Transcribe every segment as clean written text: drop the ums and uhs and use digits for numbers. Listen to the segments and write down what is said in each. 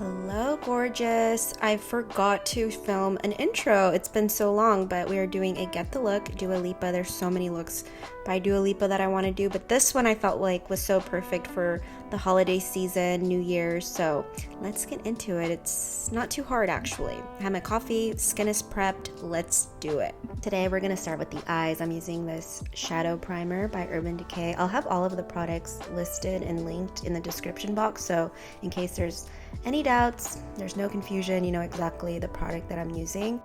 Hello, gorgeous. I forgot to film an intro. It's been so long, but we are doing a Get the Look Dua Lipa. There's so many looks by Dua Lipa that I want to do, but this one I felt like was so perfect for the holiday season, New Year's. So let's get into it. It's not too hard, actually. I have my coffee, skin is prepped. Let's do it. Today we're going to start with the eyes. I'm using this shadow primer by Urban Decay. I'll have all of the products listed and linked in the description box, so in case there's any doubts, there's no confusion, you know exactly the product that I'm using.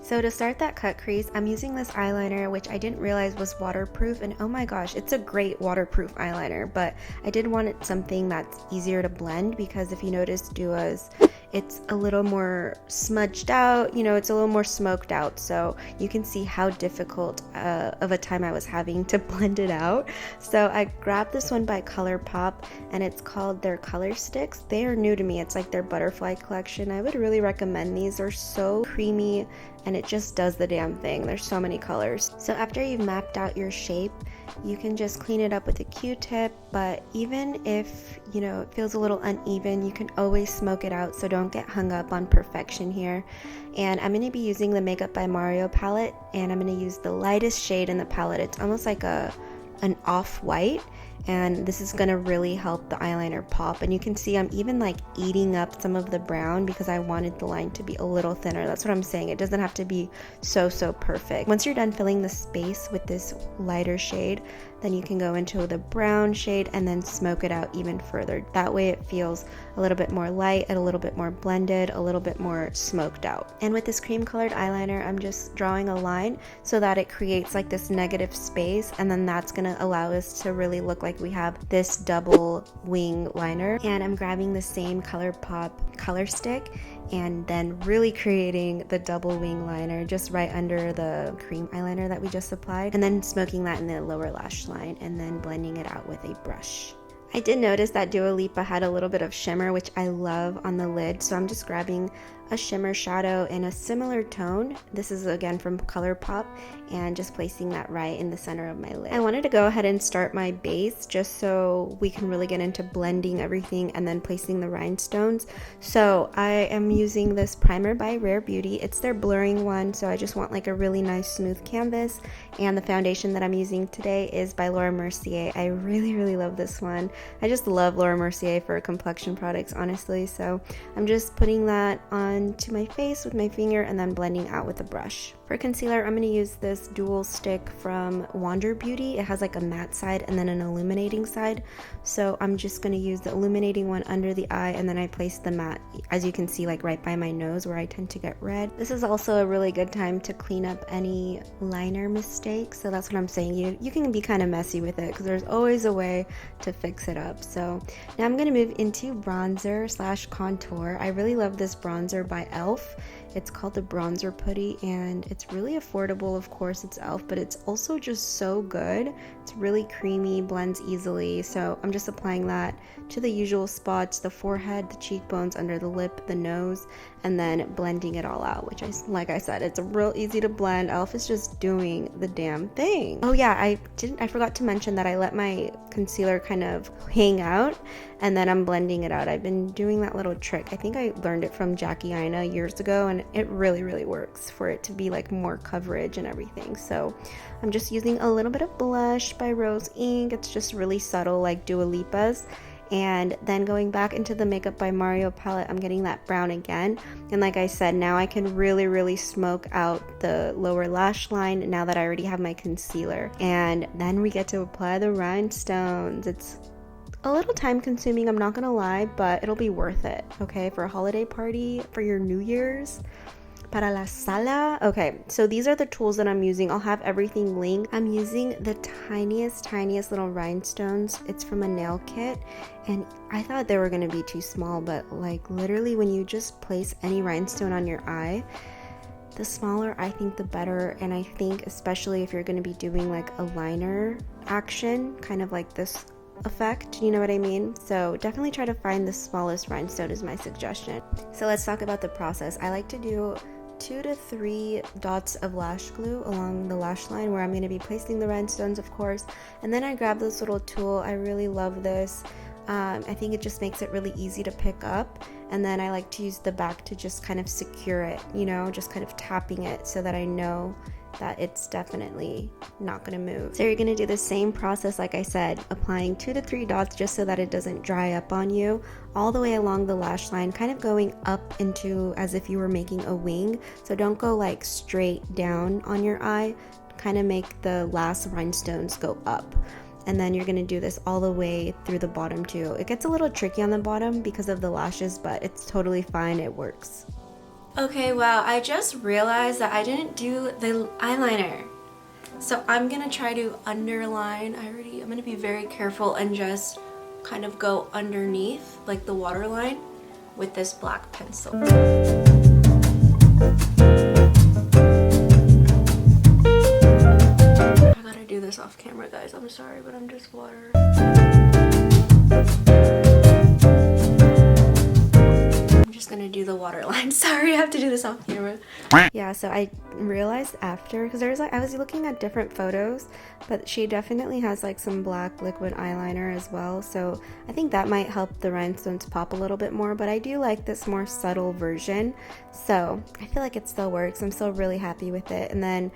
So to start that cut crease, I'm using this eyeliner, which I didn't realize was waterproof, and oh my gosh, it's a great waterproof eyeliner, but I did want it something that's easier to blend, because if you notice Dua's, it's a little more smudged out, you know, it's a little more smoked out, so you can see how difficult of a time I was having to blend it out. So I grabbed this one by ColourPop, and it's called their Color Sticks. They are new to me. It's like their butterfly collection. I would really recommend these. They're so creamy, and it just does the damn thing. There's so many colors. So after you've mapped out your shape, you can just clean it up with a Q-tip, but even if, you know, it feels a little uneven, you can always smoke it out, so don't get hung up on perfection here. And I'm going to be using the Makeup by Mario palette, and I'm going to use the lightest shade in the palette. It's almost like an off-white, and this is going to really help the eyeliner pop. And you can see I'm even like eating up some of the brown because I wanted the line to be a little thinner. That's what I'm saying. It doesn't have to be so perfect. Once you're done filling the space with this lighter shade, then you can go into the brown shade and then smoke it out even further. That way it feels a little bit more light and a little bit more blended, a little bit more smoked out. And with this cream colored eyeliner, I'm just drawing a line so that it creates like this negative space, and then that's gonna allow us to really look like we have this double wing liner. And I'm grabbing the same ColourPop color stick and then really creating the double wing liner just right under the cream eyeliner that we just applied, and then smoking that in the lower lash line and then blending it out with a brush. I did notice that Dua Lipa had a little bit of shimmer, which I love, on the lid, so I'm just grabbing a shimmer shadow in a similar tone. This is again from ColourPop, and just placing that right in the center of my lid. I wanted to go ahead and start my base just so we can really get into blending everything and then placing the rhinestones. So I am using this primer by Rare Beauty. It's their blurring one, so I just want like a really nice smooth canvas. And the foundation that I'm using today is by Laura Mercier. I really love this one. I just love Laura Mercier for complexion products, honestly. So I'm just putting that on to my face with my finger and then blending out with a brush. For concealer, I'm going to use this dual stick from Wander Beauty. It has like a matte side and then an illuminating side. So I'm just going to use the illuminating one under the eye, and then I place the matte, as you can see, like right by my nose where I tend to get red. This is also a really good time to clean up any liner mistakes. So that's what I'm saying. You can be kind of messy with it because there's always a way to fix it up. So now I'm going to move into bronzer slash contour. I really love this bronzer by e.l.f. It's called the Bronzer Putty, and it's really affordable. Of course, it's e.l.f., but it's also just so good. It's really creamy, blends easily. So I'm just applying that to the usual spots: the forehead, the cheekbones, under the lip, the nose, and then blending it all out, which like I said, it's real easy to blend. e.l.f. is just doing the damn thing. Oh yeah, I forgot to mention that I let my concealer kind of hang out, and then I'm blending it out. I've been doing that little trick. I think I learned it from Jackie Aina years ago, and it really works for it to be like more coverage and everything. So I'm just using a little bit of blush by Rose Inc. It's just really subtle, like Dua Lipa's. And then going back into the Makeup by Mario palette, I'm getting that brown again. And like I said, now I can really smoke out the lower lash line now that I already have my concealer. And then we get to apply the rhinestones. It's a little time consuming, I'm not gonna lie, but it'll be worth it, okay? For a holiday party, for your New Year's, para la sala. Okay, so these are the tools that I'm using. I'll have everything linked. I'm using the tiniest little rhinestones. It's from a nail kit, and I thought they were gonna be too small, but like literally when you just place any rhinestone on your eye, the smaller I think the better. And I think especially if you're gonna be doing like a liner action, kind of like this effect, you know what I mean? So definitely try to find the smallest rhinestone is my suggestion. So let's talk about the process. I like to do 2 to 3 dots of lash glue along the lash line where I'm going to be placing the rhinestones, of course, and then I grab this little tool. I really love this. I think it just makes it really easy to pick up, and then I like to use the back to just kind of secure it, you know, just kind of tapping it so that I know that it's definitely not going to move. So you're going to do the same process, like I said, applying 2 to 3 dots just so that it doesn't dry up on you, all the way along the lash line, kind of going up into as if you were making a wing. So don't go like straight down on your eye, kind of make the last rhinestones go up. And then you're going to do this all the way through the bottom too. It gets a little tricky on the bottom because of the lashes, but it's totally fine, it works. Okay, wow, I just realized that I didn't do the eyeliner. So I'm gonna try to underline. I'm gonna be very careful and just kind of go underneath, like the waterline, with this black pencil. I gotta do this off camera, guys. I'm sorry, but I'm just water. Gonna do the waterline. Sorry, I have to do this off camera. Yeah, so I realized after, because there's like, I was looking at different photos, but she definitely has like some black liquid eyeliner as well, so I think that might help the rhinestones pop a little bit more, but I do like this more subtle version, so I feel like it still works. I'm still really happy with it. And then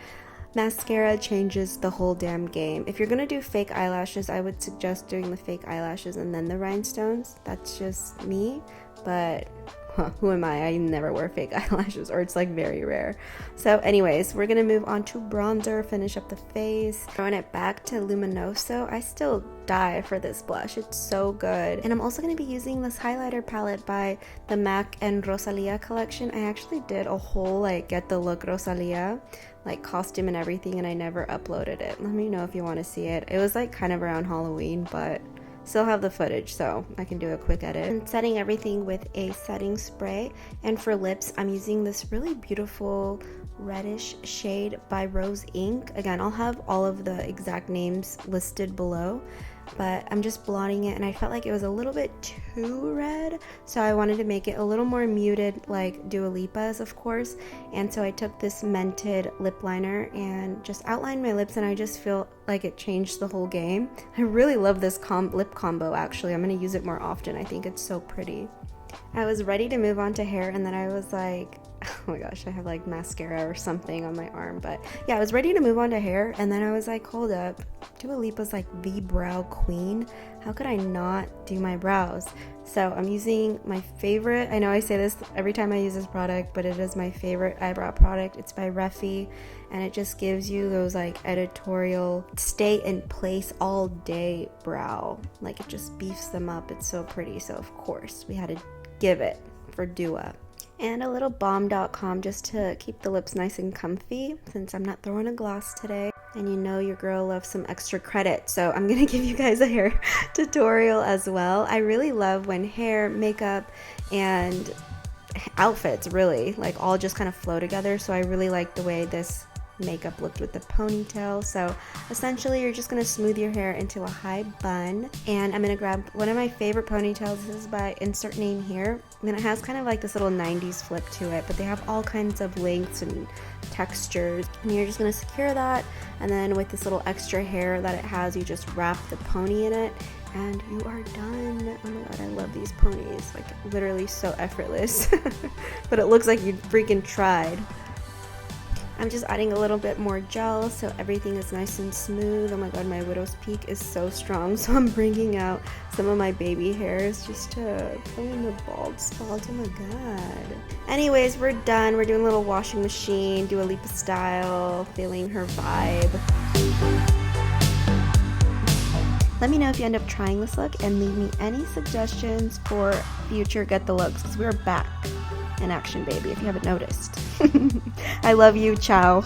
mascara changes the whole damn game. If you're gonna do fake eyelashes, I would suggest doing the fake eyelashes and then the rhinestones. That's just me, but who am I? I never wear fake eyelashes, or it's like very rare. So anyways, we're gonna move on to bronzer, finish up the face, throwing it back to Luminoso. I still die for this blush, it's so good. And I'm also gonna be using this highlighter palette by the MAC and Rosalia collection. I actually did a whole like get the look Rosalia like costume and everything, and I never uploaded it. Let me know if you want to see it. It was like kind of around Halloween, but still have the footage, so I can do a quick edit. I'm setting everything with a setting spray, and for lips I'm using this really beautiful reddish shade by Rose Ink. Again, I'll have all of the exact names listed below, but I'm just blotting it, and I felt like it was a little bit too red, so I wanted to make it a little more muted like Dua Lipa's, of course. And so I took this mented lip liner and just outlined my lips, and I just feel like it changed the whole game. I really love this lip combo, actually. I'm going to use it more often. I think it's so pretty. I was ready to move on to hair, and then I was like, oh my gosh, I have like mascara or something on my arm. But yeah, I was ready to move on to hair, and then I was like, hold up, Dua Lipa's like the brow queen. How could I not do my brows? So I'm using my favorite, I know I say this every time I use this product, but it is my favorite eyebrow product. It's by Refi, and it just gives you those like editorial, stay in place all day brow. Like it just beefs them up. It's so pretty. So of course we had to give it for Dua. And a little balm.com just to keep the lips nice and comfy, since I'm not throwing a gloss today. And you know your girl loves some extra credit, so I'm gonna give you guys a hair tutorial as well. I really love when hair, makeup, and outfits really like all just kind of flow together, so I really like the way this makeup looked with the ponytail. So essentially you're just going to smooth your hair into a high bun, and I'm going to grab one of my favorite ponytails. This is by insert name here, and it has kind of like this little 90s flip to it, but they have all kinds of lengths and textures, and you're just going to secure that, and then with this little extra hair that it has, you just wrap the pony in it and you are done. Oh my god, I love these ponies, like literally so effortless. But it looks like you freaking tried. I'm just adding a little bit more gel so everything is nice and smooth. Oh my god, my widow's peak is so strong, so I'm bringing out some of my baby hairs just to fill in the bald spots. Oh my god. Anyways, we're done. We're doing a little washing machine, Dua Lipa style, feeling her vibe. Let me know if you end up trying this look, and leave me any suggestions for future Get the Looks, because we're back in action, baby, if you haven't noticed. I love you. Ciao.